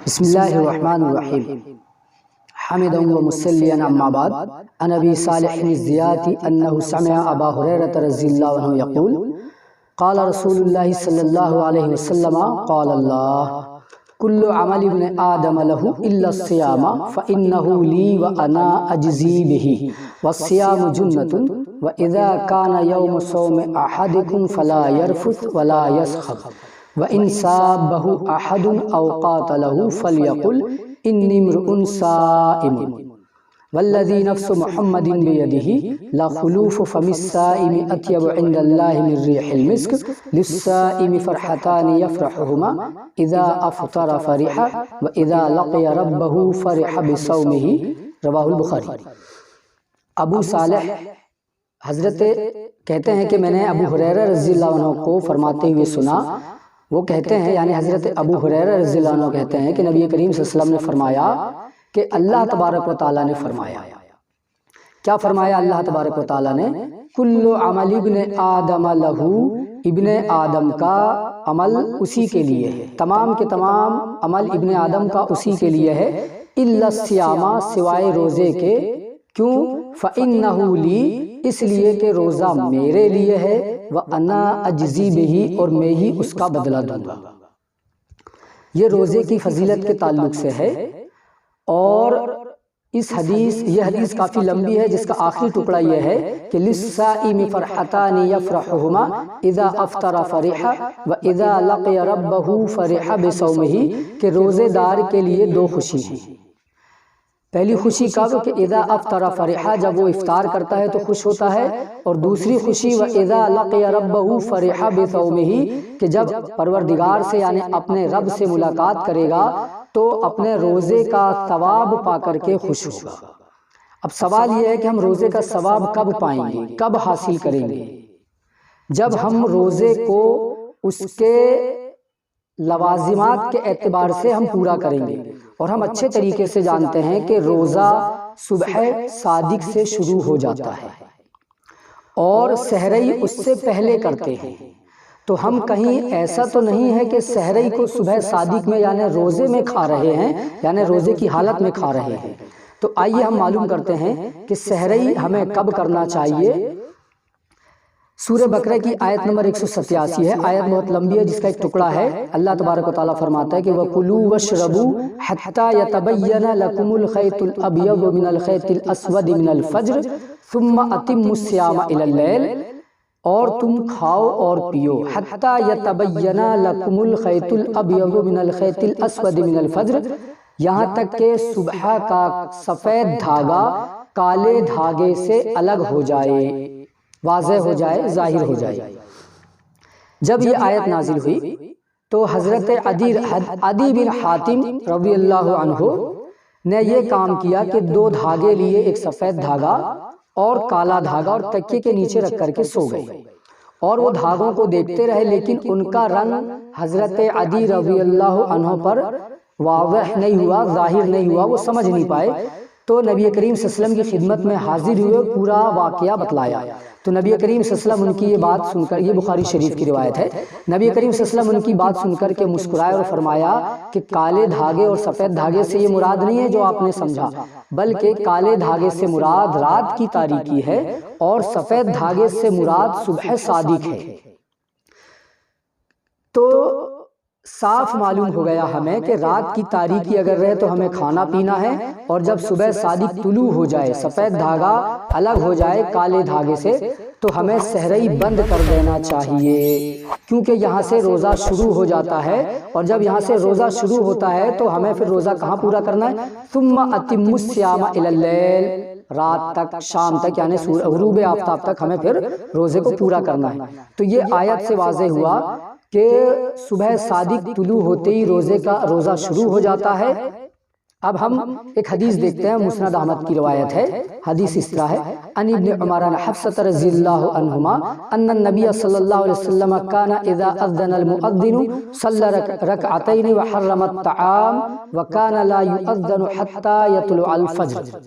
بسم اللہ الرحمن الرحیم حمدا ومصلیا اما بعد عن ابی صالح الزیاتی انہ سمع ابا ہریرہ رضی اللہ عنہ یقول قال رسول اللہ صلی اللہ علیہ وسلم قال اللہ کل عمل ابن آدم له الا الصیام فانہ لی وانا اجزی بہ والصیام جنۃ واذا کان یوم صوم احدکم فلا يرفث ولا يسخب وَإِن سَابَّهُ أَحَدٌ أَوْ قَاتَلَهُ فَلْيَقُلْ إِنِّي امْرُؤٌ صَائِمٌ وَالَّذِي نَفْسُ مُحَمَّدٍ بِيَدِهِ لَخُلُوفُ فَمِ الصَّائِمِ أَطْيَبُ عِندَ اللَّهِ مِنْ رِيحِ الْمِسْكِ لِلصَّائِمِ فَرْحَتَانِ يَفْرَحُهُمَا إِذَا أَفْطَرَ فَرِحَ وَإِذَا لَقِيَ رَبَّهُ فَرِحَ بِصَوْمِهِ رواہ البخاری۔ ابو صالح حضرت کہتے ہیں کہ میں نے ابو ہریرہ رضی اللہ عنہ کو فرماتے ہوئے سنا، وہ کہتے ہیں یعنی حضرت ابو ہریرہ رضی اللہ عنہ کہتے ہیں کہ نبی کریم صلی اللہ علیہ وسلم نے فرمایا کہ اللہ تبارک و تعالیٰ نے فرمایا، کیا فرمایا اللہ تبارک و تعالیٰ نے؟ کل عمل ابن آدم لہو، ابن آدم کا عمل اسی کے لیے ہے، تمام کے تمام عمل ابن آدم کا اسی کے لیے ہے، الا الصیام، سوائے روزے کے۔ کیوں؟ فإنہ لی، اس لیے کہ روزہ میرے لیے ہے، وَأَنَا أَجْزِي بِهِ، اور میں ہی اس کا بدلہ دوں گا۔ یہ روزے کی فضیلت کے تعلق سے ہے، اور یہ حدیث کافی لمبی ہے، جس کا آخری ٹکڑا یہ ہے کہ لِلصَّائِمِ فَرْحَتَانِ يَفْرَحُهُمَا إِذَا أَفْطَرَ فَرِحَ وَإِذَا لَقِيَ رَبَّهُ فَرِحَ بِصَوْمِهِ، کہ روزے دار کے لیے دو خوشی ہیں۔ پہلی خوشی کب؟ کہ اذا افطر فرحا، جب وہ افطار کرتا ہے تو خوش ہوتا ہے، اور دوسری خوشی واذا لقی ربہ فرح بصومہ، کہ جب پروردگار سے یعنی اپنے رب سے ملاقات کرے گا تو اپنے روزے کا ثواب پا کر کے خوش ہوگا۔ اب سوال یہ ہے کہ ہم روزے کا ثواب کب پائیں گے، کب حاصل کریں گے؟ جب ہم روزے کو اس کے لوازمات کے اعتبار سے ہم پورا کریں گے، اور ہم اچھے طریقے سے جانتے ہیں کہ روزہ صبح صادق سے شروع ہو جاتا ہے اور سحری اس سے پہلے کرتے ہیں، تو ہم کہیں ایسا تو نہیں ہے کہ سحری کو صبح صادق میں یعنی روزے میں کھا رہے ہیں، یعنی روزے کی حالت میں کھا رہے ہیں۔ تو آئیے ہم معلوم کرتے ہیں کہ سحری ہمیں کب کرنا چاہیے۔ سورہ بقرہ کی آیت نمبر 187 ہے، آیت بہت لمبی ہے، جس کا ایک ٹکڑا ہے۔ اللہ تبارک و تعالیٰ فرماتا ہے کہ وَكُلُوا وَاشْرَبُوا حَتَّى يَتَبَيَّنَ لَكُمُ الْخَيْطُ الْأَبْيَضُ مِنَ الْخَيْطِ الْأَسْوَدِ مِنَ الْفَجْرِ ثُمَّ أَتِمُّوا الصِّيَامَ إِلَى اللَّيْلِ، اور تم کھاؤ اور پیو، حَتَّى يَتَبَيَّنَ لَكُمُ الْخَيْطُ الْأَبْيَضُ مِنَ الْخَيْطِ الْأَسْوَدِ مِنَ الْفَجْرِ، یہاں تک کہ صبح کا سفید دھاگا کالے دھاگے سے الگ ہو جائے، واضح ہو جائے، ظاہر ہو جائے۔ جب یہ آیت نازل ہوئی تو حضرت عدی بن حاتم رضی اللہ عنہ نے یہ کام کیا کہ دو دھاگے لیے، ایک سفید دھاگا اور کالا دھاگا، اور تکیے کے نیچے رکھ کر کے سو گئے، اور وہ دھاگوں کو دیکھتے رہے، لیکن ان کا رنگ حضرت عدی رضی اللہ عنہ پر واضح نہیں ہوا، ظاہر نہیں ہوا، وہ سمجھ نہیں پائے۔ تو نبی کریم صلی اللہ علیہ وسلم کی خدمت میں حاضر ہوئے، پورا واقعہ بتلایا۔ تو نبی کریم صلی اللہ علیہ وسلم ان کی یہ بات سن کر، یہ بخاری شریف کی روایت ہے، نبی کریم صلی اللہ علیہ وسلم ان کی بات سن کر کے مسکرائے اور فرمایا کہ کالے دھاگے اور سفید دھاگے سے یہ مراد نہیں ہے جو آپ نے سمجھا، بلکہ کالے دھاگے سے مراد رات کی تاریکی ہے، اور سفید دھاگے سے مراد صبح صادق ہے۔ تو صاف معلوم ہو گیا ہمیں کہ رات کی تاریکی اگر رہے تو ہمیں کھانا پینا ہے، اور جب صبح صادق طلوع ہو جائے، سفید دھاگا الگ ہو جائے کالے دھاگے سے، تو ہمیں سحری بند کر دینا چاہیے، کیونکہ یہاں سے روزہ شروع ہو جاتا ہے، اور جب یہاں سے روزہ شروع ہوتا ہے تو ہمیں پھر روزہ کہاں پورا کرنا ہے؟ ثم اتموا الصیام الی اللیل، رات تک، شام تک، یعنی غروب آفتاب تک ہمیں پھر روزے کو پورا کرنا ہے۔ تو یہ آیت سے واضح ہوا کہ صبح صادق طلوع ہوتے ہی روزہ شروع ہو جاتا ہے۔ اب ہم ایک حدیث دیکھتے ہیں، مسند احمد کی روایت ہے، حدیث اس طرح ہے، عن ابن عمر عن حفصة رضی اللہ عنہما ان النبی صلی اللہ علیہ وسلم کان اذا اذن المؤذن صلی رکعتین وحرم الطعام وکان لا یؤذن حتی یطلع الفجر۔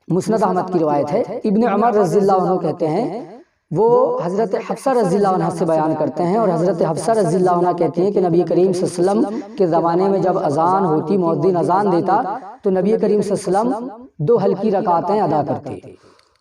مسند احمد کی روایت ہے، ابن عمر رضی اللہ عنہ کہتے ہیں وہ حضرت حفصہ رضی اللہ عنہ سے بیان کرتے ہیں، اور حضرت حفصہ رضی اللہ عنہ کہتی ہیں کہ نبی کریم صلی اللہ علیہ وسلم کے زمانے میں جب اذان ہوتی، مؤذن اذان دیتا تو نبی کریم صلی اللہ علیہ وسلم 2 ہلکی رکعتیں ادا کرتے،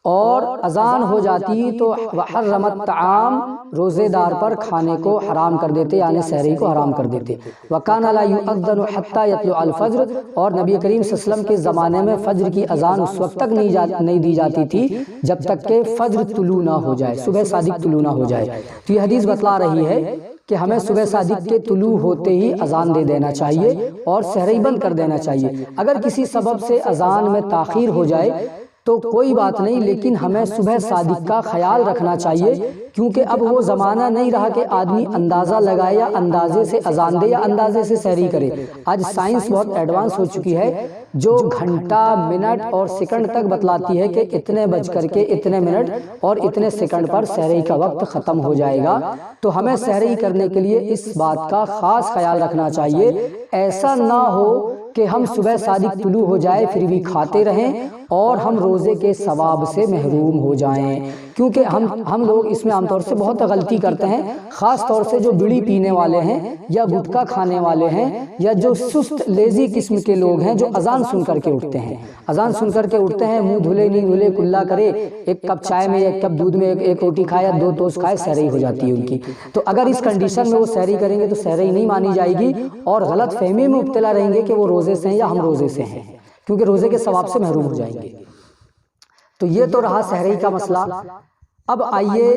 اور اذان ہو جاتی تو وحرمت طعام، روزے دار پر کھانے کو حرام کر دیتے، یعنی سحری کو حرام کر دیتے۔ وکان لا یؤذن حتی یطلع الفجر، اور نبی کریم صلی اللہ علیہ وسلم کے زمانے میں فجر کی اذان اس وقت تک نہیں دی جاتی تھی جب تک کہ فجر طلوع نہ ہو جائے، صبح صادق طلوع نہ ہو جائے۔ تو یہ حدیث بتلا رہی ہے کہ ہمیں صبح صادق کے طلوع ہوتے ہی اذان دے دینا چاہیے اور سحری بند کر دینا چاہیے۔ اگر کسی سبب سے اذان میں تاخیر ہو جائے تو کوئی بات نہیں، لیکن ہمیں صبح صادق کا خیال رکھنا چاہیے، کیونکہ اب وہ زمانہ نہیں رہا کہ آدمی اندازہ لگائے یا اندازے سے اذان دے یا اندازے سے سحری کرے۔ آج سائنس بہت ایڈوانس ہو چکی ہے، جو گھنٹہ، منٹ اور سیکنڈ تک بتلاتی ہے کہ اتنے بج کر کے اتنے منٹ اور اتنے سیکنڈ پر سحری کا وقت ختم ہو جائے گا۔ تو ہمیں سحری کرنے کے لیے اس بات کا خاص خیال رکھنا چاہیے، ایسا نہ ہو کہ ہم صبح صادق طلوع ہو جائے پھر بھی کھاتے رہیں اور ہم روزے کے ثواب سے محروم ہو جائیں۔ کیونکہ ہم لوگ اس میں عام طور سے بہت غلطی کرتے ہیں، خاص طور سے جو بیڑی پینے والے ہیں یا گٹکا کھانے والے ہیں یا جو سست لیزی قسم کے لوگ ہیں، جو اذان سن کر کے اٹھتے ہیں، اذان سن کر کے اٹھتے ہیں، منہ دھلے نہیں دھلے کلا کرے، ایک کپ چائے میں ایک کپ دودھ میں ایک روٹی کھائے یا 2 ٹوسٹ کھائے، سحری ہو جاتی ہے ان کی۔ تو اگر اس کنڈیشن میں وہ سحری کریں گے تو سحری نہیں مانی جائے گی، اور غلط فہمی میں مبتلا رہیں گے کہ وہ روزے سے ہیں یا ہم روزے سے ہیں، کیونکہ روزے کے ثواب سے محروم ہو جائیں گے۔ تو یہ تو رہا سحری کا مسئلہ۔ اب آئیے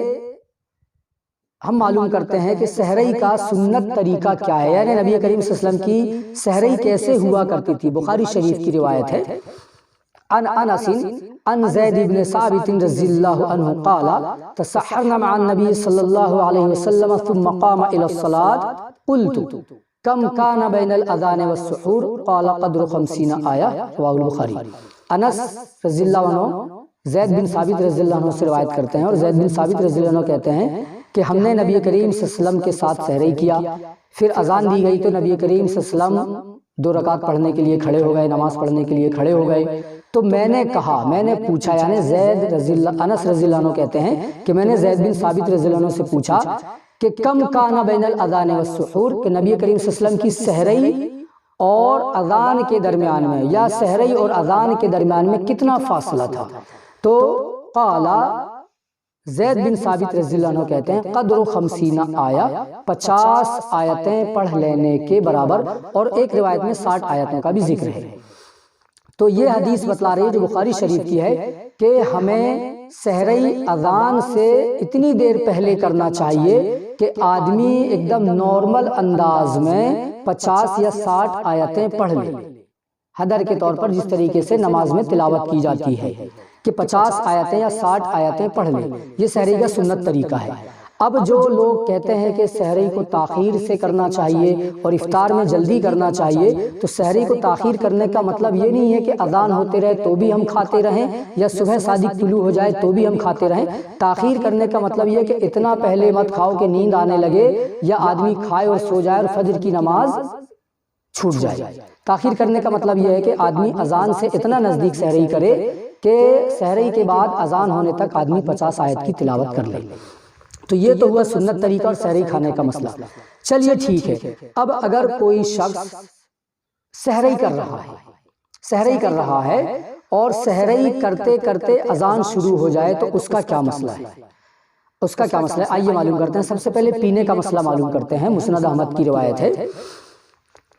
ہم معلوم کرتے ہیں کہ سحری کا سنت طریقہ کیا ہے، یعنی نبی کریم صلی اللہ علیہ وسلم کی سحری کیسے ہوا کرتی تھی۔ بخاری شریف کی روایت ہے، عن انس عن زید بن ثابت رضی اللہ عنہ قال تسحرنا مع النبی صلی اللہ علیہ وسلم ثم قام الى الصلاة قلت کم کان بین الاذان والسحور قال قدر 50 آیہ، رواہ البخاری۔ انس رضی اللہ عنہ زید بن ثابت رضی اللہ عنہ سے روایت کرتے ہیں، اور زید بن ثابت رضی اللہ عنہ کہتے ہیں کہ ہم نے نبی کریم صلی اللہ علیہ وسلم کے ساتھ سحری کیا، پھر اذان دی گئی تو نبی کریم صلی اللہ علیہ وسلم 2 رکعت پڑھنے کے لیے کھڑے ہو گئے، نماز پڑھنے کے لیے کھڑے ہو گئے۔ تو میں نے کہا، میں نے پوچھا، یعنی انس رضی اللہ عنہ کہتے ہیں کہ میں نے زید بن ثابت رضی اللہ عنہ سے پوچھا کہ کم کان بین الاذان والسحور، کہ نبی کریم صلی اللہ علیہ وسلم کی سحری اور اذان کے درمیان میں یا سحری اور اذان کے درمیان میں کتنا فاصلہ تھا۔ تو قال، زید بن ثابت رضی اللہ عنہ کہتے ہیں قدر 50 آیہ، 50 آیتیں پڑھ لینے کے برابر، اور ایک روایت میں 60 آیتوں کا بھی ذکر ہے۔ تو یہ حدیث بتلا رہی ہے جو بخاری شریف کی ہے کہ ہمیں سحری اذان سے اتنی دیر پہلے کرنا چاہیے کہ آدمی ایک دم نارمل انداز میں 50 یا 60 آیتیں پڑھ لے، حدر کے طور پر جس طریقے سے نماز میں تلاوت کی جاتی ہے کہ 50 آیتیں یا 60 آیتیں پڑھ لیں۔ یہ سحری کا سنت طریقہ ہے۔ اب جو لوگ کہتے ہیں کہ سحری کو تاخیر سے کرنا چاہیے اور افطار میں جلدی کرنا چاہیے، تو سحری کو تاخیر کرنے کا مطلب یہ نہیں ہے کہ اذان ہوتے رہے تو بھی ہم کھاتے رہیں یا صبح صادق طلوع ہو جائے تو بھی ہم کھاتے رہیں۔ تاخیر کرنے کا مطلب یہ کہ اتنا پہلے مت کھاؤ کہ نیند آنے لگے یا آدمی کھائے اور سو جائے اور فجر کی نماز چھوٹ جائے۔ تاخیر کرنے کا مطلب یہ ہے کہ آدمی اذان سے اتنا نزدیک سحری کرے کہ سحری کے بعد اذان ہونے تک آدمی 50 آیت کی تلاوت کر لے۔ تو یہ تو ہوا سنت طریقہ اور سحری کھانے کا مسئلہ۔ چلیے ٹھیک ہے، اب اگر کوئی شخص سحری کر رہا ہے اور سحری کرتے کرتے اذان شروع ہو جائے تو اس کا کیا مسئلہ ہے؟ آئیے معلوم کرتے ہیں۔ سب سے پہلے پینے کا مسئلہ معلوم کرتے ہیں۔ مسند احمد کی روایت ہے،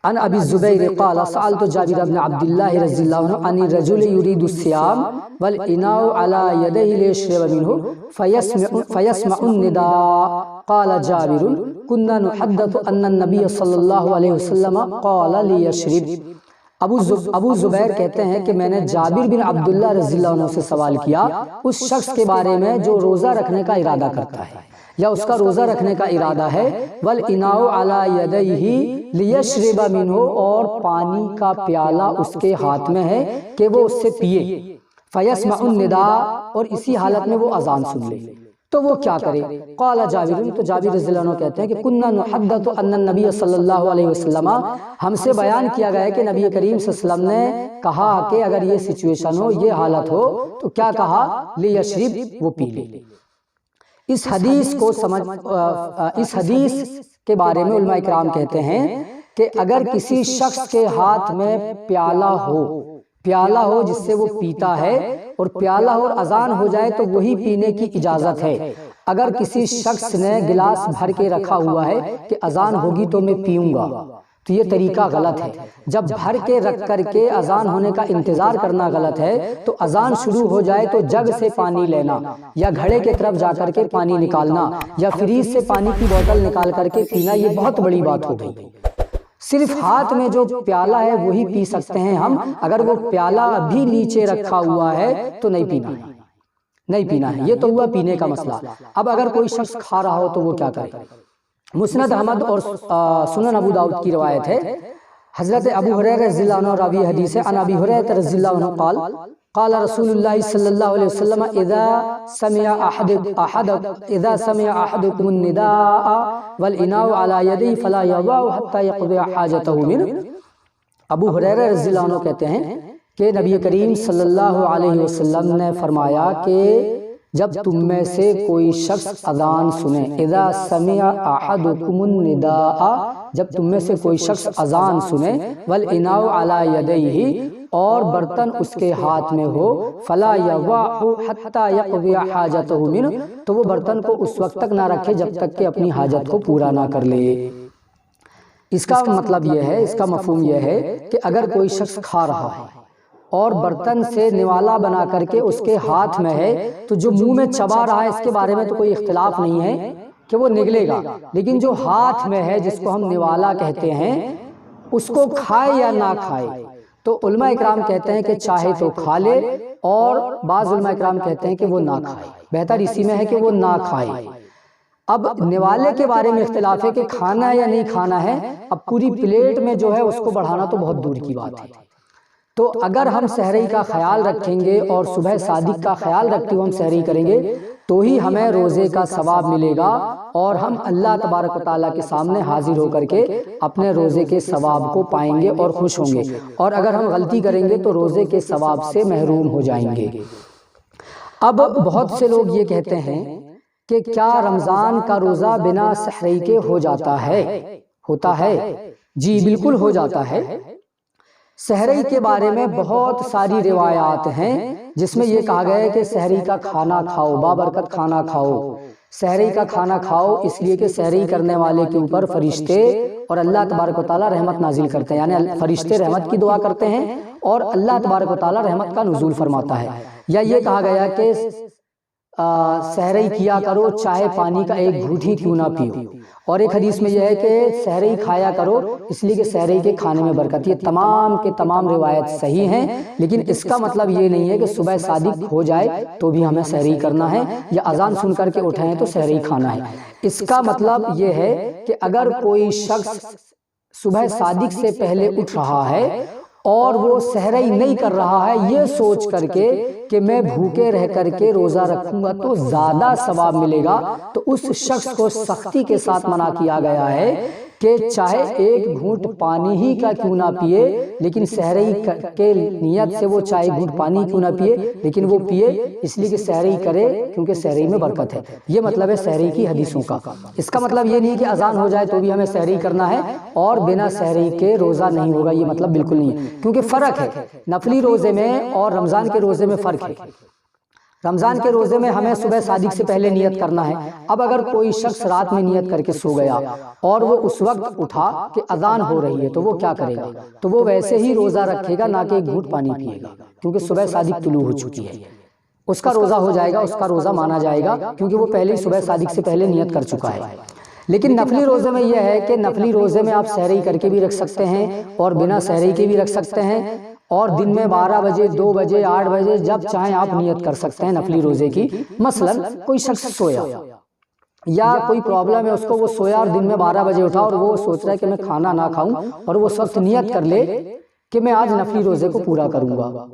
عن ابی الزبیر قال سألت جابر بن عبد الله رضی اللہ عنہ عن الرجل يريد الصيام والإناء على يديه ليشرب منه فيسمع النداء قال جابر كنا نحدث أن النبي صلی اللہ علیہ وسلم قال ليشرب۔ ابو زبیر کہتے ہیں کہ میں نے جابر بن عبداللہ رضی اللہ عنہ سے سوال کیا اس شخص کے بارے میں جو روزہ رکھنے کا ارادہ کرتا ہے یا اس کا روزہ رکھنے کا ارادہ ہے، وَالْإِنَاءُ عَلَى يَدَيْهِ لِيَشْرِبَ مِنْهُ، اور پانی کا پیالہ اس کے ہاتھ میں ہے کہ وہ اس سے پیے، فَيَسْمَعُ النِّدَاءَ، اور اسی حالت میں وہ اذان سن لے، تو وہ کیا کرے؟ قال جابر، تو جابر رضی اللہ عنہ کہتے ہیں کہ كُنَّا نُحَدَّثُ أَنَّ النَّبِيَّ صلی اللہ علیہ وسلم، ہم سے بیان کیا گیا ہے کہ نبی کریم صلی اللہ علیہ وسلم نے کہا کہ اگر یہ سچویشن ہو، یہ حالت ہو تو کیا کہا؟ لِيَشْرِب، وہ پی لے۔ اس حدیث کے بارے میں علماء کرام کہتے ہیں کہ اگر کسی شخص کے ہاتھ میں پیالہ ہو جس سے وہ پیتا ہے اور پیالہ اور اذان ہو جائے تو وہی پینے کی اجازت ہے۔ اگر کسی شخص نے گلاس بھر کے رکھا ہوا ہے کہ اذان ہوگی تو میں پیوں گا، تو یہ طریقہ غلط ہے۔ جب بھر کے رکھ کر کے اذان ہونے کا انتظار کرنا غلط ہے، تو اذان شروع ہو جائے تو جگ سے پانی لینا یا گھڑے کے طرف جا کر کے پانی نکالنا یا فریج سے پانی کی بوتل نکال کر کے پینا، یہ بہت بڑی بات ہو گئی۔ صرف ہاتھ میں جو پیالہ ہے وہی پی سکتے ہیں ہم، اگر وہ پیالہ بھی نیچے رکھا ہوا ہے تو نہیں پینا ہے۔ یہ تو ہوا پینے کا مسئلہ۔ اب اگر کوئی شخص کھا رہا ہو تو وہ کیا کرے؟ مسند احمد اور سنن ابو داؤد کی روایت ہے، حضرت ابو ہریرہ رضی اللہ عنہ راوی حدیث ہے، عن ابی ہریرہ رضی اللہ عنہ قال قال رسول اللہ صلی اللہ علیہ وسلم اذا سمع احدكم النداء والاناء على يديه فلا يضعه حتى يقضي حاجته منه۔ ابو ہریرہ رضی اللہ عنہ کہتے ہیں کہ نبی کریم صلی اللہ علیہ وسلم نے فرمایا کہ جب تم میں سے کوئی شخص اذان سنے، اذا سمع احدكم النداء، جب تم میں سے کوئی شخص اذان سنے، والاناء على يديه، اور برتن اس کے ہاتھ میں ہو، فلا يضعه حتى يقضي حاجته منه، تو وہ برتن کو اس وقت تک نہ رکھے جب تک کہ اپنی حاجت کو پورا نہ کر لے۔ اس کا مطلب یہ ہے، اس کا مفہوم یہ ہے کہ اگر کوئی شخص کھا رہا ہے اور برتن سے نوالا بنا کر کے اس کے ہاتھ میں ہے، تو جو منہ میں چبا رہا ہے اس کے بارے میں تو کوئی اختلاف نہیں ہے کہ وہ نگلے گا، لیکن جو ہاتھ میں ہے جس کو ہم نوالا کہتے ہیں، اس کو کھائے یا نہ کھائے، تو علماء اکرام کہتے ہیں کہ چاہے تو کھا لے، اور بعض علماء اکرام کہتے ہیں کہ وہ نہ کھائے، بہتر اسی میں ہے کہ وہ نہ کھائے۔ اب نوالے کے بارے میں اختلاف ہے کہ کھانا ہے یا نہیں کھانا ہے، اب پوری پلیٹ میں جو ہے اس کو بڑھانا تو بہت دور کی بات ہے۔ تو اگر ہم سحری کا خیال رکھیں گے اور صبح صادق کا خیال رکھتے ہوئے ہم سحری کریں گے تو ہی ہمیں روزے کا ثواب ملے گا، اور ہم اللہ تبارک و تعالیٰ کے سامنے حاضر ہو کر کے اپنے روزے کے ثواب کو پائیں گے اور خوش ہوں گے، اور اگر ہم غلطی کریں گے تو روزے کے ثواب سے محروم ہو جائیں گے۔ اب بہت سے لوگ یہ کہتے ہیں کہ کیا رمضان کا روزہ بنا سحری کے ہو جاتا ہے؟ ہوتا ہے جی، بالکل ہو جاتا ہے۔ سحری کے بارے میں بہت ساری روایات ہیں جس میں یہ کہا گیا ہے کہ سحری کا کھانا کھاؤ، بابرکت کھانا کھاؤ، سحری کا کھانا کھاؤ، اس لیے کہ سحری کرنے والے کے اوپر فرشتے اور اللہ تبارک و تعالیٰ رحمت نازل کرتے ہیں، یعنی فرشتے رحمت کی دعا کرتے ہیں اور اللہ تبارک و تعالیٰ رحمت کا نزول فرماتا ہے۔ یا یہ کہا گیا کہ سحری کیا کرو چاہے پانی کا ایک گھونٹ ہی کیوں نہ پیو، اور ایک حدیث میں یہ ہے کہ سحری کھایا کرو اس لیے کہ سحری کے کھانے میں برکت۔ یہ تمام کے تمام روایت صحیح ہیں، لیکن اس کا مطلب یہ نہیں ہے کہ صبح صادق ہو جائے تو بھی ہمیں سحری کرنا ہے، یا اذان سن کر کے اٹھے ہیں تو سحری کھانا ہے۔ اس کا مطلب یہ ہے کہ اگر کوئی شخص صبح صادق سے پہلے اٹھ رہا ہے اور وہ سحری نہیں کر رہا ہے، یہ سوچ کر کے کہ میں بھوکے رہ کر کے روزہ رکھوں گا تو زیادہ ثواب ملے گا، تو اس شخص کو سختی کے ساتھ منع کیا گیا ہے کہ چاہے ایک گھونٹ پانی ہی کا کیوں نہ پیے، لیکن سحری کے نیت سے وہ چاہے گھونٹ پانی کیوں نہ پیے لیکن وہ پیے، اس لیے کہ سحری کرے کیونکہ سحری میں برکت ہے۔ یہ مطلب ہے سحری کی حدیثوں کا۔ اس کا مطلب یہ نہیں کہ اذان ہو جائے تو بھی ہمیں سحری کرنا ہے اور بنا سحری کے روزہ نہیں ہوگا، یہ مطلب بالکل نہیں ہے، کیونکہ فرق ہے نفلی روزے میں اور رمضان کے روزے میں فرق ہے۔ رمضان کے روزے میں ہمیں صبح صادق سے پہلے نیت کرنا ہے۔ اب اگر کوئی شخص رات میں نیت کر کے سو گیا اور وہ اس وقت اٹھا کہ اذان ہو رہی ہے تو وہ کیا کرے گا؟ تو وہ ویسے ہی روزہ رکھے گا، نہ کہ ایک گھونٹ پانی پیے گا، کیونکہ صبح صادق طلوع ہو چکی ہے۔ اس کا روزہ ہو جائے گا، اس کا روزہ مانا جائے گا، کیونکہ وہ پہلے صبح صادق سے پہلے نیت کر چکا ہے۔ لیکن نفلی روزے میں یہ ہے کہ نفلی روزے میں آپ سحری کر کے بھی رکھ سکتے ہیں اور بنا سحری کے بھی رکھ سکتے ہیں، اور دن میں 12 بجے 2 بجے 8 بجے جب چاہیں آپ نیت کر سکتے ہیں نفلی روزے کی۔ مثلا کوئی شخص سویا یا کوئی پرابلم ہے اس کو، وہ سویا اور دن میں 12 بجے اٹھا اور وہ سوچ رہا ہے کہ میں کھانا نہ کھاؤں، اور وہ اس وقت نیت کر لے کہ میں آج نفلی روزے کو پورا کروں گا،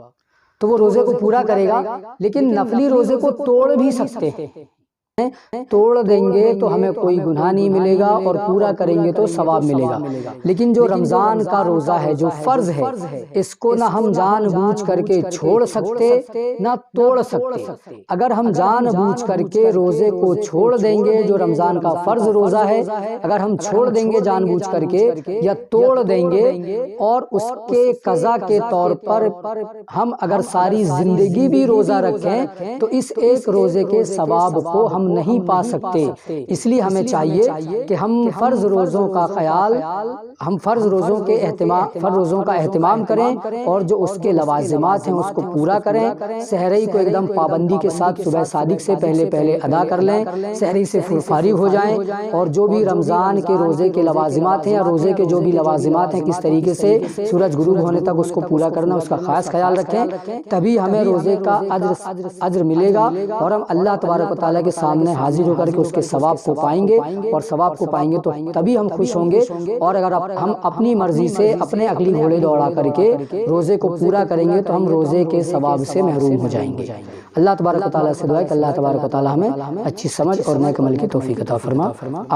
تو وہ روزے کو پورا کرے گا، لیکن نفلی روزے کو توڑ بھی سکتے ہیں۔ توڑ دیں گے تو ہمیں کوئی گناہ نہیں ملے گا اور پورا کریں گے تو ثواب ملے گا۔ لیکن جو رمضان کا روزہ ہے جو فرض ہے اس کو نہ ہم جان بوجھ کر کے چھوڑ سکتے نہ توڑ سکتے۔ اگر ہم جان بوجھ کر کے روزے کو چھوڑ دیں گے جو رمضان کا فرض روزہ ہے، اگر ہم چھوڑ دیں گے جان بوجھ کر کے یا توڑ دیں گے اور اس کے قضا کے طور پر ہم اگر ساری زندگی بھی روزہ رکھیں تو اس ایک روزے کے ثواب کو ہم نہیں پا سکتے۔ اس لیے ہمیں چاہیے کہ ہم فرض روزوں کا خیال، ہم فرض روزوں کا اہتمام کریں اور جو اس کے لوازمات ہیں اس کو پورا کریں۔ سحری کو ایک دم پابندی کے ساتھ صبح صادق سے پہلے ادا کر لیں، سحری سے فارغ ہو جائیں، اور جو بھی رمضان کے روزے کے لوازمات ہیں یا روزے کے جو بھی لوازمات ہیں کس طریقے سے سورج غروب ہونے تک اس کو پورا کرنا اس کا خاص خیال رکھیں، تبھی ہمیں روزے کا اجر ملے گا اور ہم اللہ تبارک و تعالیٰ کے سامنے حاضر ہو کر کے اس کے ثواب کو پائیں گے، اور ثواب کو پائیں گے تو تبھی ہم خوش ہوں گے۔ اور اگر ہم اپنی مرضی سے اپنے عقلی گھوڑے دوڑا کر کے روزے کو پورا کریں گے تو ہم روزے کے ثواب سے محروم ہو جائیں گے۔ اللہ تبارک و تعالیٰ سے دعا ہے کہ اللہ تبارک و تعالیٰ ہمیں اچھی سمجھ اور نیک عمل کی توفیق عطا فرما۔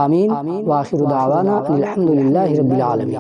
آمین۔ وآخر دعوانا الحمدللہ رب العالمین۔